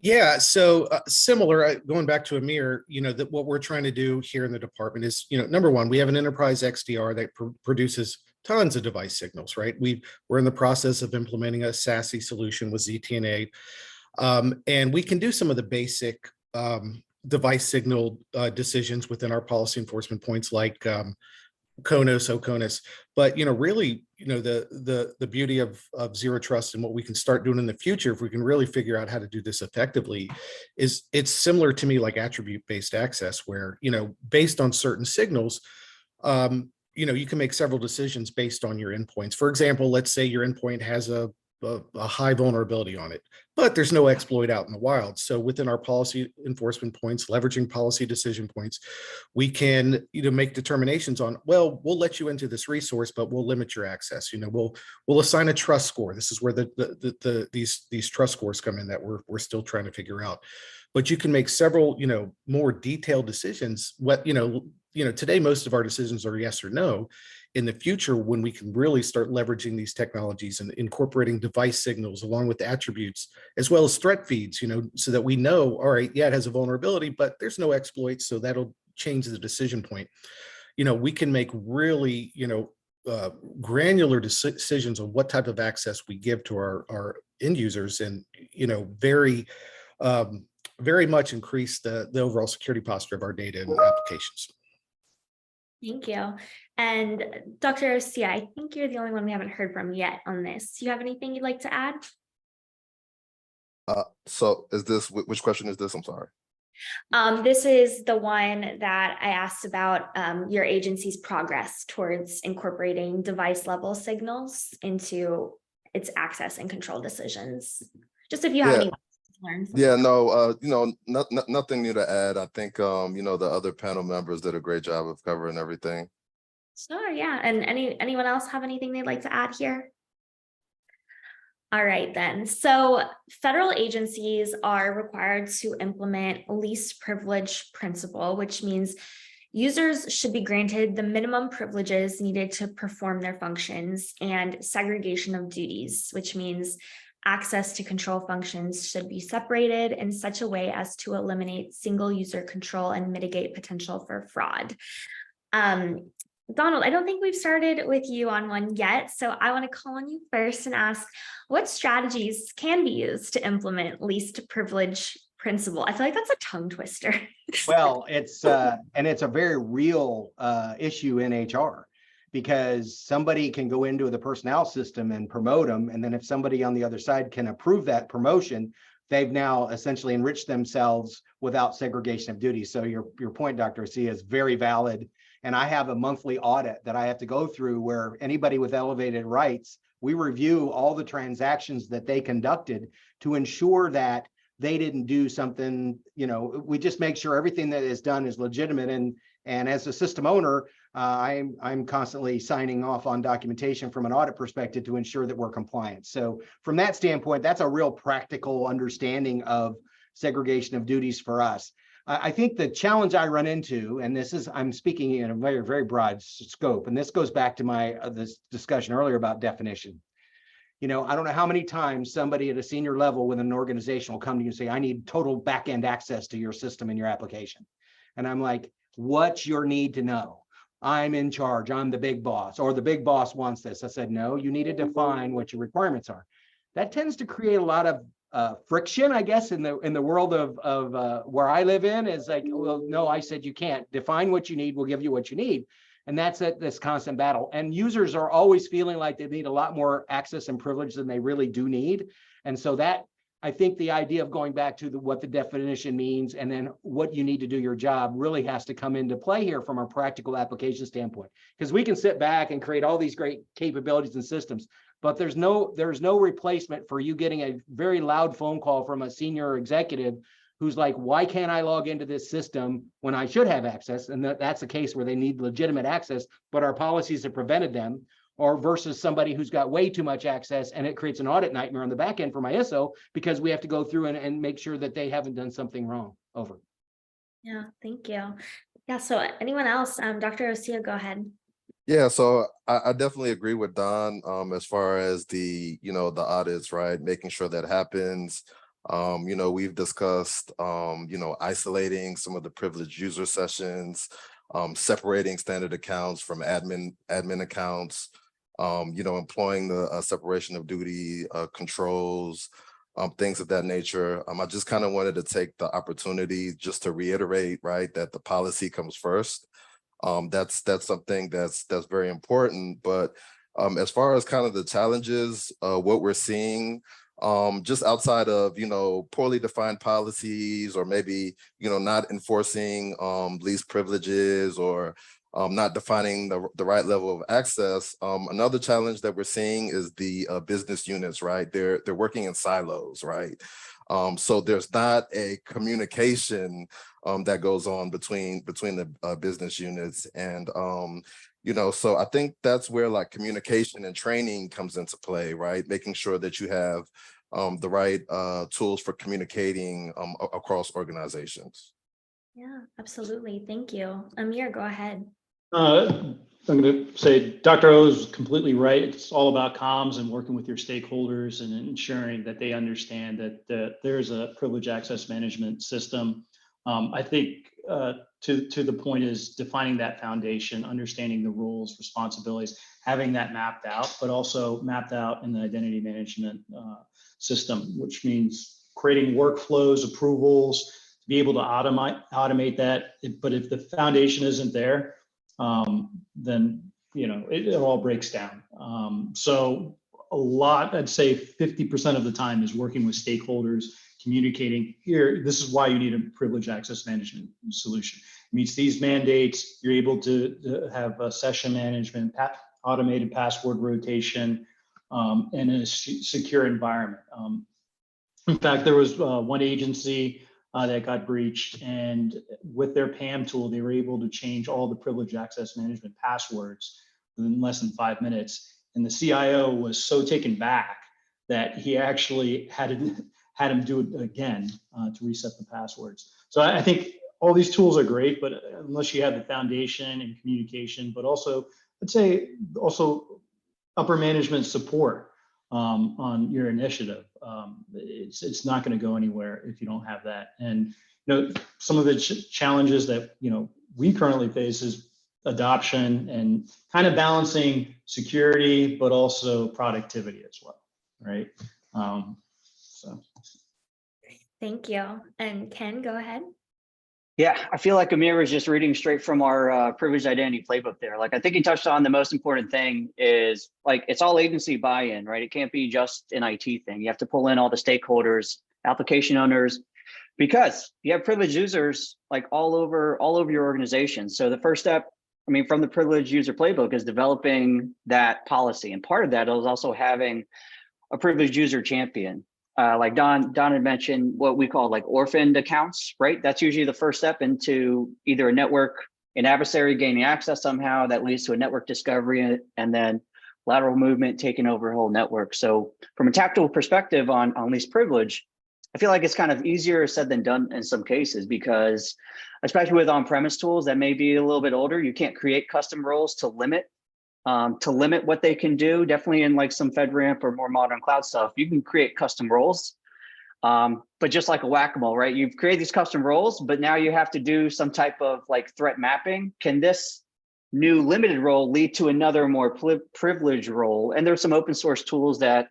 Yeah, so similar, going back to Amir, that what we're trying to do here in the department is, number one, we have an enterprise XDR that produces tons of device signals, right? We're in the process of implementing a SASE solution with ZTNA, and we can do some of the basic device signal decisions within our policy enforcement points, like CONUS, OCONUS. But really, the beauty of zero trust and what we can start doing in the future, if we can really figure out how to do this effectively, is it's similar to me like attribute-based access, where based on certain signals, you can make several decisions based on your endpoints. For example, let's say your endpoint has a high vulnerability on it, but there's no exploit out in the wild. So within our policy enforcement points, leveraging policy decision points, we can make determinations on, well, we'll let you into this resource, but we'll limit your access. We'll assign a trust score. This is where these trust scores come in that we're still trying to figure out. But you can make several more detailed decisions. Today most of our decisions are yes or no. In the future, when we can really start leveraging these technologies and incorporating device signals along with attributes, as well as threat feeds, so that we know, all right, yeah, it has a vulnerability, but there's no exploits, so that'll change the decision point. We can make really, granular decisions on what type of access we give to our end users, and, very much increase the overall security posture of our data and applications. Thank you. And Dr. Osea, I think you're the only one we haven't heard from yet on this. Do you have anything you'd like to add? So is this, which question is this? I'm sorry. This is the one that I asked about your agency's progress towards incorporating device level signals into its access and control decisions. Just if you have any learned. Yeah, no, nothing new to add. I think, the other panel members did a great job of covering everything. Sure, yeah. And anyone else have anything they'd like to add here? All right, then. So federal agencies are required to implement least privilege principle, which means users should be granted the minimum privileges needed to perform their functions, and segregation of duties, which means access to control functions should be separated in such a way as to eliminate single user control and mitigate potential for fraud. Donald, I don't think we've started with you on one yet, so I want to call on you first and ask, what strategies can be used to implement least privilege principle? I feel like that's a tongue twister. Well, it's and it's a very real issue in HR, because somebody can go into the personnel system and promote them, and then if somebody on the other side can approve that promotion, they've now essentially enriched themselves without segregation of duties. So your point, Dr. Osea, is very valid. And I have a monthly audit that I have to go through where anybody with elevated rights, we review all the transactions that they conducted to ensure that they didn't do something, we just make sure everything that is done is legitimate. And as a system owner, I'm constantly signing off on documentation from an audit perspective to ensure that we're compliant. So from that standpoint, that's a real practical understanding of segregation of duties for us. I think the challenge I run into, and I'm speaking in a very, very broad scope, and this goes back to this discussion earlier about definition. I don't know how many times somebody at a senior level within an organization will come to you and say, I need total back-end access to your system and your application. And I'm like, what's your need to know? I'm in charge, I'm the big boss, or the big boss wants this. I said, no, you need to define what your requirements are. That tends to create a lot of friction, I guess, in the world of where I live in, is like, well, no, I said you can't define what you need. We'll give you what you need. And that's this constant battle. And users are always feeling like they need a lot more access and privilege than they really do need. And so that, I think the idea of going back to what the definition means and then what you need to do your job really has to come into play here from a practical application standpoint. Because we can sit back and create all these great capabilities and systems, but there's no replacement for you getting a very loud phone call from a senior executive who's like, why can't I log into this system when I should have access? And that's a case where they need legitimate access, but our policies have prevented them. Or versus somebody who's got way too much access, and it creates an audit nightmare on the back end for my ISO, because we have to go through and make sure that they haven't done something wrong. Over. Yeah, thank you. Yeah, so anyone else? Dr. Osea, go ahead. Yeah, so I definitely agree with Don as far as the audits, right? Making sure that happens. We've discussed, isolating some of the privileged user sessions, separating standard accounts from admin accounts, employing the separation of duty controls, things of that nature. I just kind of wanted to take the opportunity just to reiterate, right, that the policy comes first. That's something that's very important. But as far as kind of the challenges, what we're seeing, just outside of, poorly defined policies, or maybe, not enforcing least privileges, or not defining the right level of access. Another challenge that we're seeing is the business units, right? They're working in silos, right? So there's not a communication that goes on between the business units. And so I think that's where like communication and training comes into play, right? Making sure that you have the right tools for communicating across organizations. Yeah, absolutely. Thank you. Amir, go ahead. I'm going to say Dr. O is completely right. It's all about comms and working with your stakeholders and ensuring that they understand that there's a privilege access management system. I think to the point is defining that foundation, understanding the rules, responsibilities, having that mapped out, but also mapped out in the identity management system, which means creating workflows, approvals, to be able to automate that. But if the foundation isn't there, then it all breaks down. So a lot, I'd say 50% of the time is working with stakeholders, communicating here. This is why you need a privilege access management solution. It meets these mandates. You're able to have a session management, automated password rotation, in a secure environment. In fact, there was one agency that got breached, and with their PAM tool, they were able to change all the privilege access management passwords in less than 5 minutes. And the CIO was so taken back that he actually had him do it again to reset the passwords. So I think all these tools are great, but unless you have the foundation and communication, but also I'd say also upper management support on your initiative. It's not going to go anywhere if you don't have that. And some of the challenges that we currently face is adoption and kind of balancing security, but also productivity as well, right? So. Thank you. And Ken, go ahead. Yeah, I feel like Amir was just reading straight from our privileged identity playbook there. Like, I think he touched on the most important thing is like, it's all agency buy-in, right? It can't be just an IT thing. You have to pull in all the stakeholders, application owners, because you have privileged users like all over your organization. So the first step, from the privileged user playbook is developing that policy. And part of that is also having a privileged user champion. Like Don had mentioned, what we call like orphaned accounts, right? That's usually the first step into either a network, an adversary gaining access somehow that leads to a network discovery, and then lateral movement taking over a whole network. So from a tactical perspective on least privilege, I feel like it's kind of easier said than done in some cases, because especially with on-premise tools that may be a little bit older, you can't create custom roles to limit what they can do. Definitely in like some FedRAMP or more modern cloud stuff, you can create custom roles. But just like a whack-a-mole, right? You've created these custom roles, but now you have to do some type of like threat mapping. Can this new limited role lead to another more privileged role? And there's some open source tools that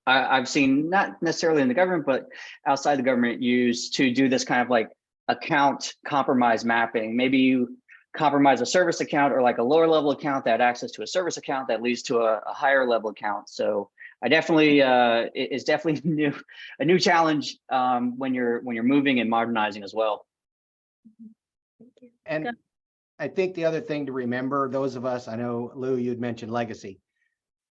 I've seen, not necessarily in the government, but outside the government, used to do this kind of like account compromise mapping. Maybe you compromise a service account or like a lower level account that had access to a service account that leads to a higher level account. So I definitely, it's definitely a new challenge when you're moving and modernizing as well. Thank you. And I think the other thing to remember, those of us, I know Lou, you'd mentioned legacy.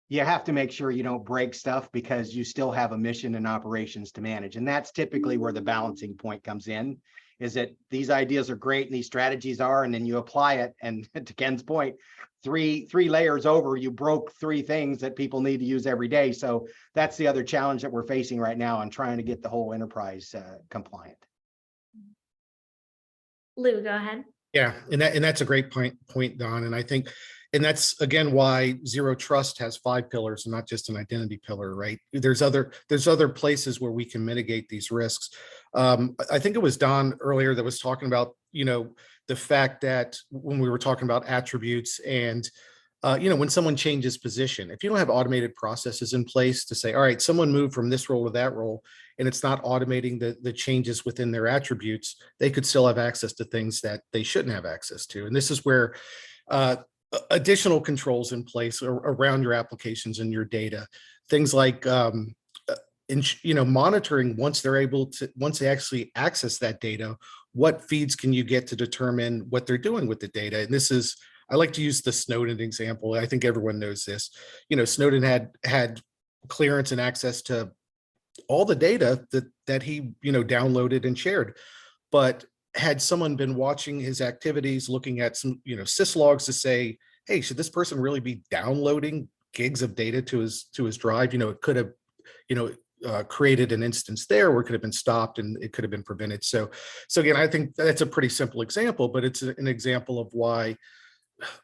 You have to make sure you don't break stuff because you still have a mission and operations to manage. And that's typically where the balancing point comes in, is that these ideas are great and these strategies are, and then you apply it. And to Ken's point, three layers over, you broke 3 things that people need to use every day. So that's the other challenge that we're facing right now on trying to get the whole enterprise compliant. Lou, go ahead. Yeah, and that's a great point, Don. And I think, and that's again why Zero Trust has 5 pillars and not just an identity pillar, right? There's other places where we can mitigate these risks. I think it was Don earlier that was talking about, the fact that when we were talking about attributes and, when someone changes position, if you don't have automated processes in place to say, all right, someone moved from this role to that role, and it's not automating the changes within their attributes, they could still have access to things that they shouldn't have access to. And this is where additional controls in place around your applications and your data, things like monitoring once they actually access that data, what feeds can you get to determine what they're doing with the data? And this is, I like to use the Snowden example. I think everyone knows this. Snowden had clearance and access to all the data that he downloaded and shared. But had someone been watching his activities, looking at some syslogs to say, hey, should this person really be downloading gigs of data to his drive? It could have created an instance there where it could have been stopped and it could have been prevented. So again, I think that's a pretty simple example, but it's an example of why,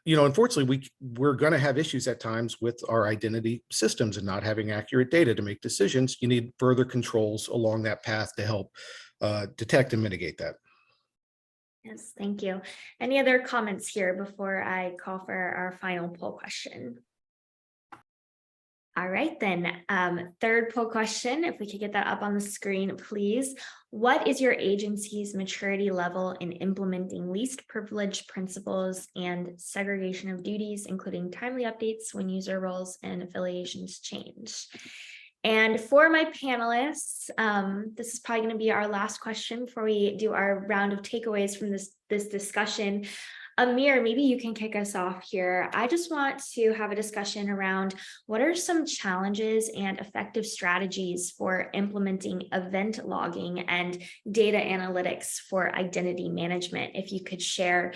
unfortunately, we're going to have issues at times with our identity systems and not having accurate data to make decisions. You need further controls along that path to help detect and mitigate that. Yes, thank you. Any other comments here before I call for our final poll question? All right, then. Third poll question, if we could get that up on the screen, please. What is your agency's maturity level in implementing least privilege principles and segregation of duties, including timely updates when user roles and affiliations change? And for my panelists, this is probably going to be our last question before we do our round of takeaways from this discussion. Amir, maybe you can kick us off here. I just want to have a discussion around what are some challenges and effective strategies for implementing event logging and data analytics for identity management. If you could share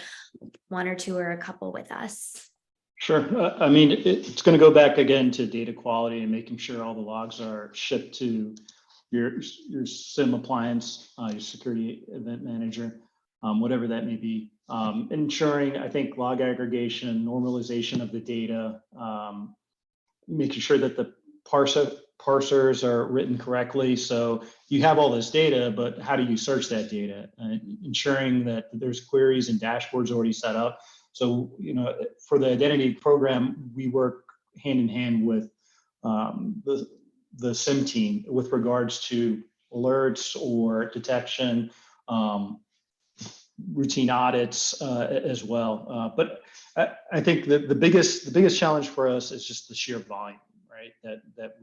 one or two or a couple with us. Sure. It's going to go back again to data quality and making sure all the logs are shipped to your SIM appliance, your security event manager, whatever that may be. Ensuring, I think, log aggregation, normalization of the data, making sure that the parsers are written correctly. So you have all this data, but how do you search that data? Ensuring that there's queries and dashboards already set up. So, for the identity program, we work hand in hand with the SIM team with regards to alerts or detection, routine audits as well. But I think that the biggest challenge for us is just the sheer volume, right? That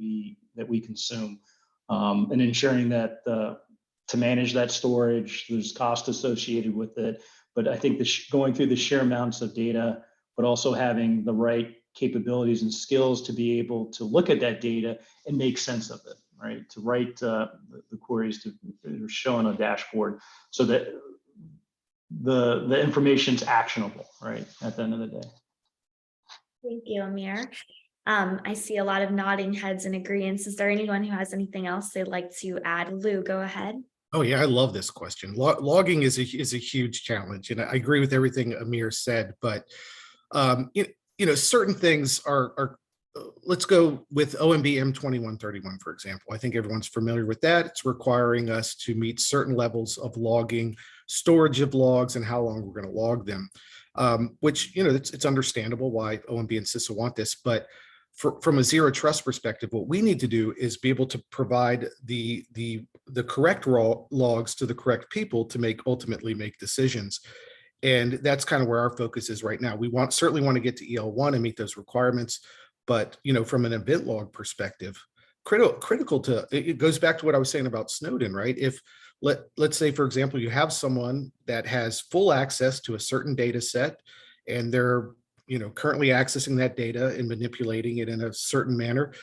we consume, and ensuring that to manage that storage, there's cost associated with it. But I think going through the sheer amounts of data, but also having the right capabilities and skills to be able to look at that data and make sense of it, right? To write the queries to show on a dashboard so that the information's actionable, right, at the end of the day. Thank you, Amir. I see a lot of nodding heads and agreements. Is there anyone who has anything else they'd like to add? Lou, go ahead. Oh yeah, I love this question. Logging is a huge challenge, and I agree with everything Amir said. But certain things are. Let's go with OMB M2131, for example. I think everyone's familiar with that. It's requiring us to meet certain levels of logging, storage of logs, and how long we're going to log them. Which it's understandable why OMB and CISA want this, but from a zero trust perspective, what we need to do is be able to provide the correct logs to the correct people to ultimately make decisions. And that's kind of where our focus is right now. We certainly want to get to EL1 and meet those requirements, but from an event log perspective, critical to it goes back to what I was saying about Snowden, right? If let's say, for example, you have someone that has full access to a certain data set and they're currently accessing that data and manipulating it in a certain manner.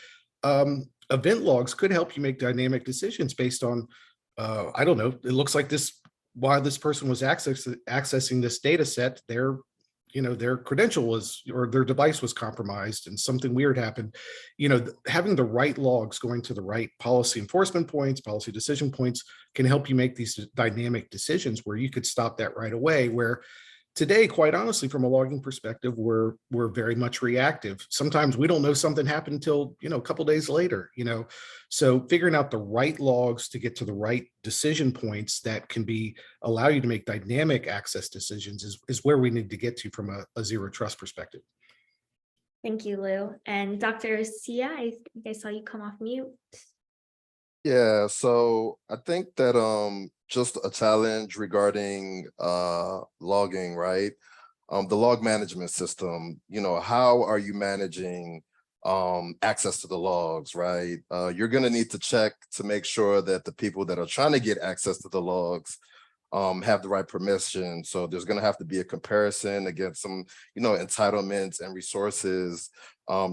Event logs could help you make dynamic decisions based on, I don't know, it looks like while this person was accessing this data set, their credential was, or their device was compromised and something weird happened. Having the right logs going to the right policy enforcement points, policy decision points can help you make these dynamic decisions where you could stop that right away, where today, quite honestly, from a logging perspective, we're very much reactive. Sometimes we don't know something happened until a couple days later. So figuring out the right logs to get to the right decision points that can allow you to make dynamic access decisions is where we need to get to from a zero trust perspective. Thank you, Lou. And Dr. Sia, I think I saw you come off mute. Yeah, so I think that just a challenge regarding logging, right? The log management system, how are you managing access to the logs, right? You're gonna need to check to make sure that the people that are trying to get access to the logs have the right permission. So there's going to have to be a comparison against some, entitlements and resources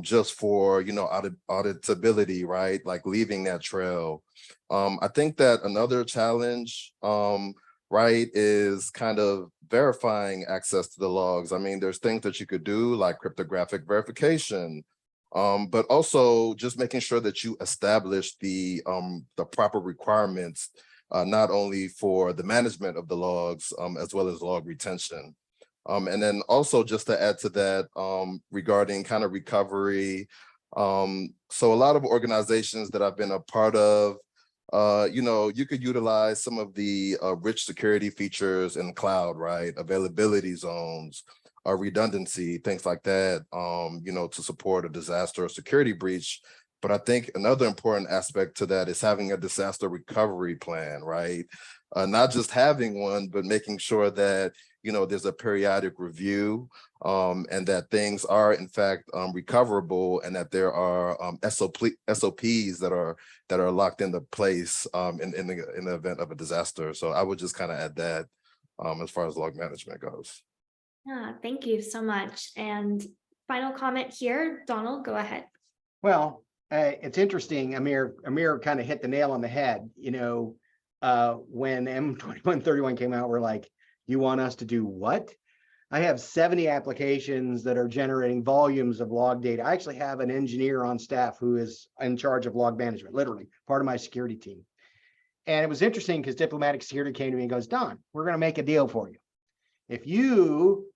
just for, auditability, right? Like leaving that trail. I think that another challenge, right, is kind of verifying access to the logs. I mean, there's things that you could do like cryptographic verification, but also just making sure that you establish the proper requirements not only for the management of the logs, as well as log retention. And then also just to add to that, regarding kind of recovery. So a lot of organizations that I've been a part of, you could utilize some of the rich security features in cloud, right? Availability zones, redundancy, things like that, to support a disaster or security breach. But I think another important aspect to that is having a disaster recovery plan, right? Not just having one, but making sure that, there's a periodic review and that things are in fact recoverable, and that there are SOPs that are locked into place in the event of a disaster. So I would just kind of add that as far as log management goes. Yeah, thank you so much. And final comment here, Donald, go ahead. Well, it's interesting. Amir kind of hit the nail on the head. When M2131 came out, we're like, you want us to do what? I have 70 applications that are generating volumes of log data. I actually have an engineer on staff who is in charge of log management, literally part of my security team. And it was interesting because Diplomatic Security came to me and goes, Don, we're going to make a deal for you. If you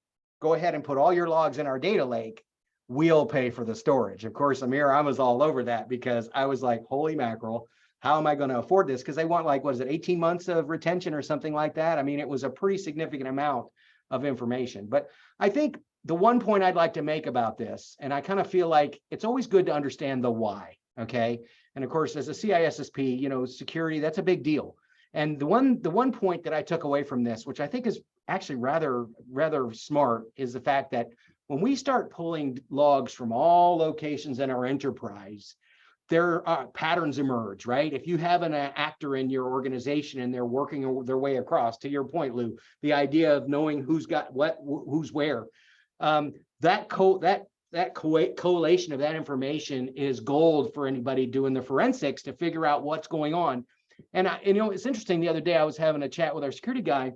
go ahead and put all your logs in our data lake, we'll pay for the storage. Of course, Amir, I was all over that because I was like, holy mackerel, how am I going to afford this? Because they want 18 months of retention or something like that. I mean, it was a pretty significant amount of information. But I think the one point I'd like to make about this, and I kind of feel like it's always good to understand the why, okay? And of course, as a CISSP, security, that's a big deal. And the one point that I took away from this, which I think is actually rather smart, is the fact that when we start pulling logs from all locations in our enterprise, there are patterns emerge, right? If you have an actor in your organization and they're working their way across, to your point, Lou, the idea of knowing who's got what, who's where, that collation of that information is gold for anybody doing the forensics to figure out what's going on. And it's interesting. The other day I was having a chat with our security guy,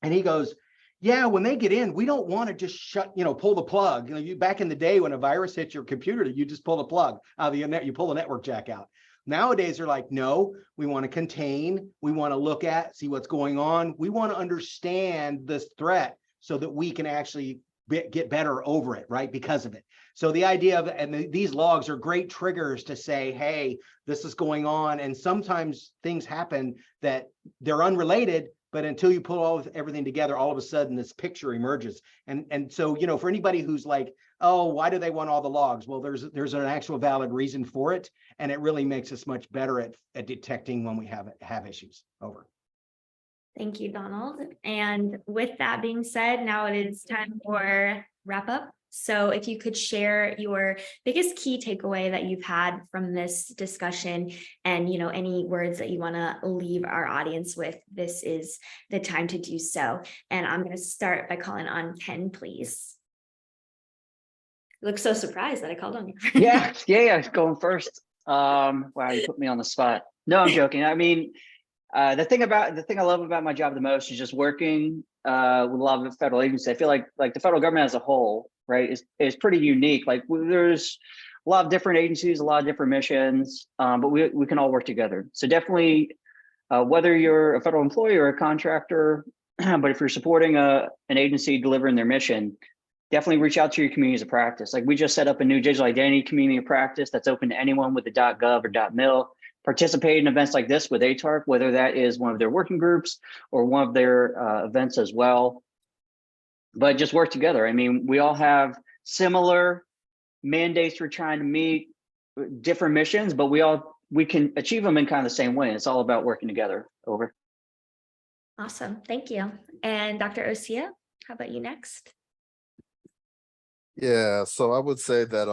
and he goes, yeah, when they get in, we don't want to just pull the plug. Back in the day when a virus hits your computer, you just pull the plug out of the net, you pull the network jack out. Nowadays, they're like, no, we want to contain, we want to look at, see what's going on. We want to understand this threat so that we can actually get better over it, right? Because of it. So the idea of, and these logs are great triggers to say, hey, this is going on. And sometimes things happen that they're unrelated, but until you put everything together, all of a sudden this picture emerges. And so, for anybody who's like, oh, why do they want all the logs? Well, there's an actual valid reason for it. And it really makes us much better at detecting when we have issues. Over. Thank you, Donald. And with that being said, now it is time for wrap up. So if you could share your biggest key takeaway that you've had from this discussion, and any words that you want to leave our audience with, this is the time to do so. And I'm going to start by calling on Ken, please. You look so surprised that I called on you. Yeah, going first. Wow, you put me on the spot. No, I'm joking. I mean, the thing I love about my job the most is just working with a lot of federal agencies. I feel like the federal government as a whole, right, is pretty unique. Like there's a lot of different agencies, a lot of different missions, but we can all work together. So definitely, whether you're a federal employee or a contractor, but if you're supporting an agency delivering their mission, definitely reach out to your communities of practice. Like we just set up a new digital identity community of practice that's open to anyone with the .gov or .mil. Participate in events like this with ATARC, whether that is one of their working groups or one of their events as well. But just work together. I mean, we all have similar mandates we're trying to meet, different missions, but we all we can achieve them in kind of the same way. It's all about working together. Over. Awesome. Thank you. And Dr. Osia, how about you next? Yeah, so I would say that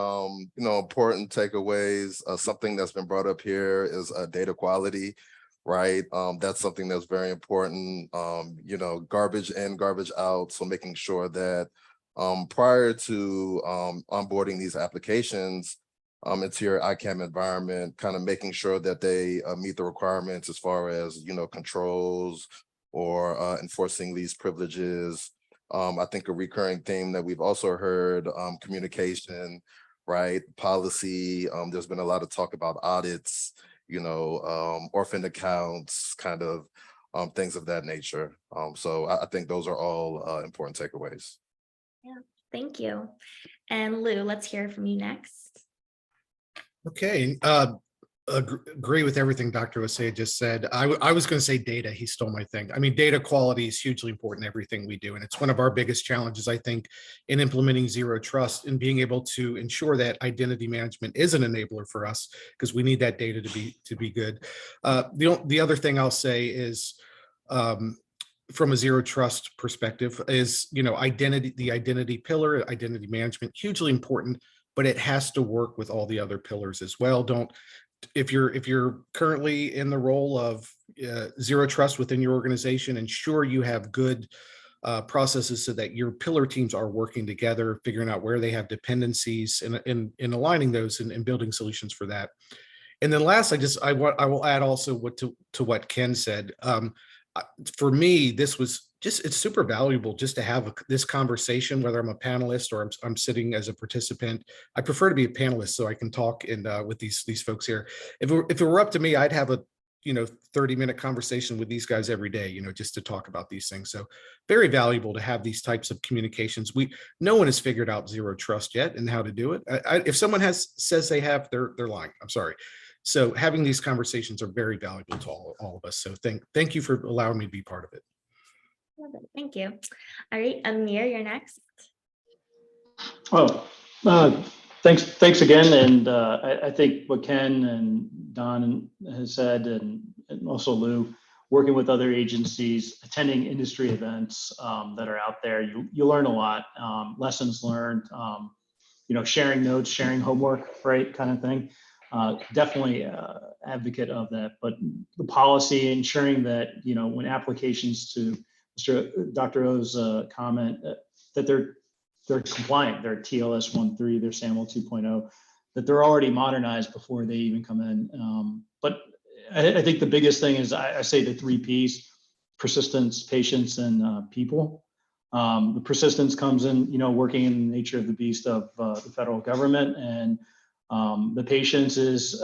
important takeaways, something that's been brought up here is data quality, right? That's something that's very important. Garbage in, garbage out. So making sure that prior to onboarding these applications into your ICAM environment, kind of making sure that they meet the requirements as far as controls or enforcing these privileges. I think a recurring theme that we've also heard, communication, right? Policy. There's been a lot of talk about audits, orphan accounts, kind of things of that nature. So I think those are all important takeaways. Yeah, thank you. And Lou, let's hear from you next. Okay. Agree with everything Dr. Osei just said. I was going to say data. He stole my thing. I mean, data quality is hugely important in everything we do. And it's one of our biggest challenges, I think, in implementing zero trust and being able to ensure that identity management is an enabler for us, because we need that data to be good. The other thing I'll say is, from a zero trust perspective, is, the identity pillar, identity management, hugely important, but it has to work with all the other pillars as well. If you're currently in the role of zero trust within your organization, ensure you have good processes so that your pillar teams are working together, figuring out where they have dependencies and aligning those and building solutions for that. And then last, I will add also to what Ken said. For me, this was it's super valuable just to have this conversation, whether I'm a panelist or I'm sitting as a participant. I prefer to be a panelist so I can talk with these folks here. If it were up to me, I'd have a 30-minute conversation with these guys every day, just to talk about these things. So very valuable to have these types of communications. No one has figured out zero trust yet and how to do it. If someone says they have, they're lying. I'm sorry. So having these conversations are very valuable to all of us. So thank you for allowing me to be part of it. Love it. Thank you. All right, Amir, you're next. Oh, thanks again. And I think what Ken and Don has said, and also Lou, working with other agencies, attending industry events that are out there, you learn a lot, lessons learned, sharing notes, sharing homework, right, kind of thing. Definitely advocate of that. But the policy, ensuring that, when applications, to Dr. O's comment, that they're compliant, they're TLS 1.3, they're SAML 2.0, that they're already modernized before they even come in. But I think the biggest thing is, I say the 3 Ps: persistence, patience, and people. The persistence comes in, working in the nature of the beast of the federal government, and the patience is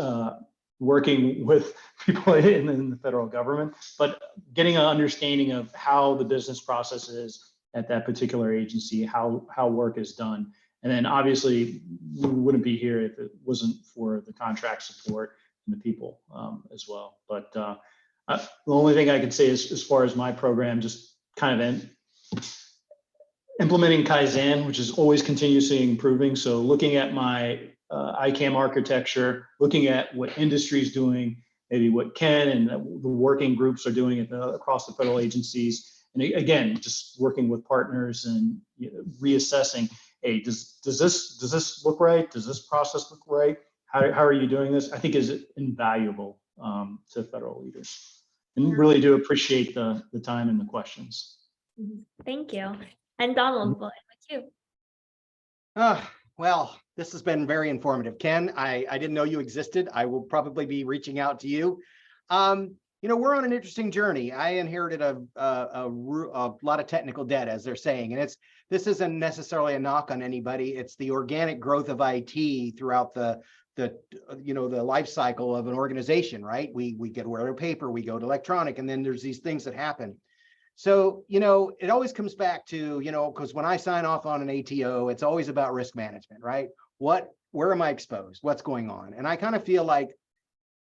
working with people in the federal government, but getting an understanding of how the business process is at that particular agency, how work is done. And then obviously we wouldn't be here if it wasn't for the contract support and the people as well. But the only thing I can say is, as far as my program, just kind of implementing Kaizen, which is always continuously improving. So looking at my ICAM architecture, looking at what industry is doing, maybe what Ken and the working groups are doing across the federal agencies. And again, just working with partners and reassessing, hey, does this look right? Does this process look right? How are you doing this? I think is invaluable to federal leaders. And really do appreciate the time and the questions. Thank you. And Donald, we'll end with you. Well, this has been very informative. Ken, I didn't know you existed. I will probably be reaching out to you. We're on an interesting journey. I inherited a lot of technical debt, as they're saying, and this isn't necessarily a knock on anybody. It's the organic growth of IT throughout the life cycle of an organization, right? We get rid of paper, we go to electronic, and then there's these things that happen. So, it always comes back to, because when I sign off on an ATO, it's always about risk management, right? Where am I exposed? What's going on? And I kind of feel like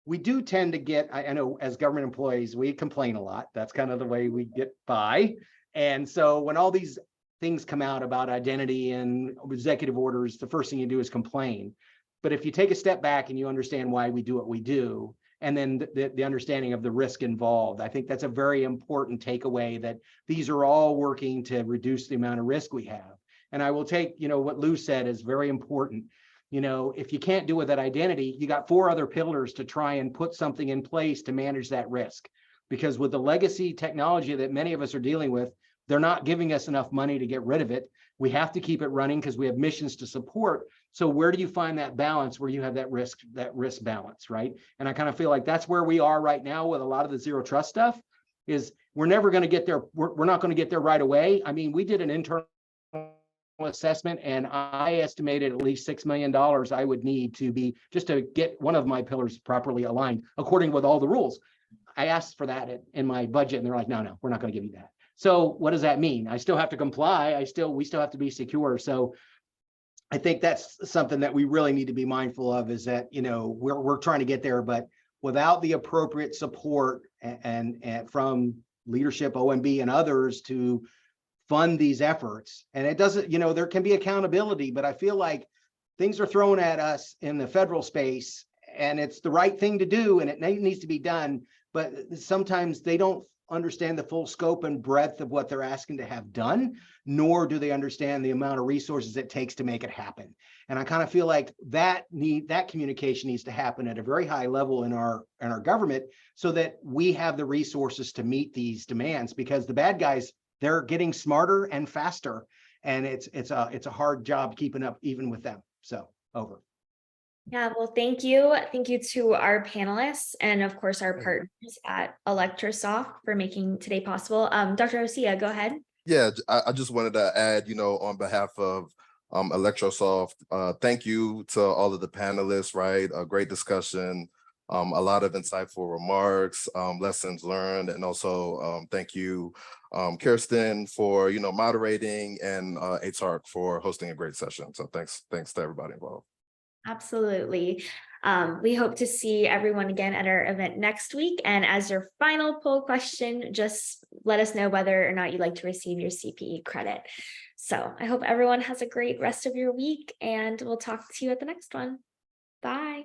we do tend to get, I know as government employees, we complain a lot. That's kind of the way we get by. And so when all these things come out about identity and executive orders, the first thing you do is complain. But if you take a step back and you understand why we do what we do, and then the understanding of the risk involved, I think that's a very important takeaway, that these are all working to reduce the amount of risk we have. And I will take, what Lou said is very important. If you can't do with that identity, you got 4 other pillars to try and put something in place to manage that risk. Because with the legacy technology that many of us are dealing with, they're not giving us enough money to get rid of it. We have to keep it running because we have missions to support. So where do you find that balance where you have that risk balance, right? And I kind of feel like that's where we are right now with a lot of the zero trust stuff. Is we're never going to get there. We're not going to get there right away. I mean, we did an internal assessment, and I estimated at least $6 million I would need to be just to get one of my pillars properly aligned according with all the rules. I asked for that in my budget, and they're like, no, we're not going to give you that. So what does that mean? I still have to comply. We still have to be secure. So I think that's something that we really need to be mindful of, is that, we're trying to get there, but without the appropriate support and from leadership, OMB and others to fund these efforts. And it doesn't, there can be accountability, but I feel like things are thrown at us in the federal space, and it's the right thing to do, and it needs to be done. But sometimes they don't understand the full scope and breadth of what they're asking to have done, nor do they understand the amount of resources it takes to make it happen. And I kind of feel like that communication needs to happen at a very high level in our government, so that we have the resources to meet these demands, because the bad guys, they're getting smarter and faster, and it's a hard job keeping up even with them. So over. Yeah, well, thank you. Thank you to our panelists and of course our partners at Electrosoft for making today possible. Dr. Osea, go ahead. Yeah, I just wanted to add, on behalf of Electrosoft, thank you to all of the panelists, right? A great discussion, a lot of insightful remarks, lessons learned, and also thank you, Kirsten, for, moderating, and ATARC for hosting a great session. So thanks to everybody involved. Absolutely. We hope to see everyone again at our event next week. And as your final poll question, just let us know whether or not you'd like to receive your CPE credit. So I hope everyone has a great rest of your week, and we'll talk to you at the next one. Bye.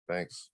Thanks.